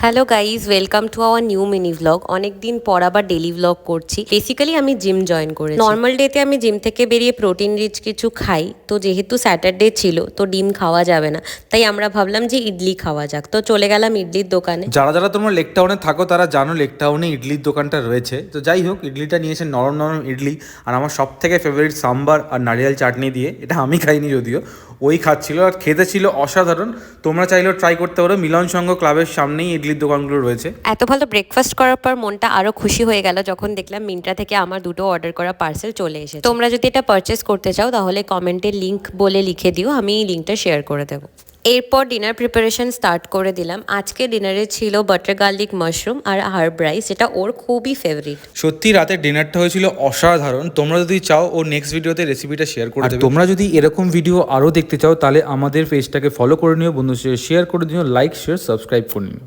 Hello guys, welcome to our new mini vlog. অনেকদিন পর আবার ডেলি ভ্লগ করছি। বেসিক্যালি আমি জিম জয়েন করেছি। নর্মাল ডেতে আমি জিম থেকে বেরিয়ে প্রোটিন রিচ কিছু খাই, তো যেহেতু স্যাটারডে ছিল তো ডিম খাওয়া যাবে না, তাই আমরা ভাবলাম যে ইডলি খাওয়া যাক। তো চলে গেলাম ইডলির দোকানে। যারা যারা তোমরা লেক টাউনে থাকো তারা জানো লেক টাউনে ইডলির দোকানটা রয়েছে। তো যাই হোক, ইডলিটা নিয়েছে নরম নরম ইডলি, আর আমার সব থেকে ফেভারিট সাম্বার আর নারিয়াল চাটনি দিয়ে। এটা আমি খাইনি যদিও, ওই খাচ্ছিল, আর খেতে ছিল অসাধারণ। তোমরা চাইলেও ট্রাই করতে পারো, মিলন সংঘ ক্লাবের সামনেই ইডলির দোকানগুলো রয়েছে। এত ভালো ব্রেকফাস্ট করার পর মনটা আরো খুশি হয়ে গেল যখন দেখলাম মিন্ত্রা থেকে আমার দুটো অর্ডার করা পার্সেল চলে এসেছে। তোমরা যদি এটা পারচেস করতে চাও তাহলে কমেন্টে লিঙ্ক বলে লিখে দিও, আমি এই লিঙ্কটা শেয়ার করে দেবো। এরপর ডিনার প্রিপারেশন স্টার্ট করে দিলাম। আজকে ডিনারে ছিল বাটার গার্লিক মাশরুম আর হার্ব রাইস, এটা ওর খুবই ফেভারিট। সত্যি রাতের ডিনারটা হয়েছিল অসাধারণ। তোমরা যদি চাও ও নেক্সট ভিডিওতে রেসিপিটা শেয়ার করে দেবে। তোমরা যদি এরকম ভিডিও আরও দেখতে চাও তাহলে আমাদের পেজটাকে ফলো করে নিও, বন্ধুদের শেয়ার করে দিও, লাইক শেয়ার সাবস্ক্রাইব করে নিও।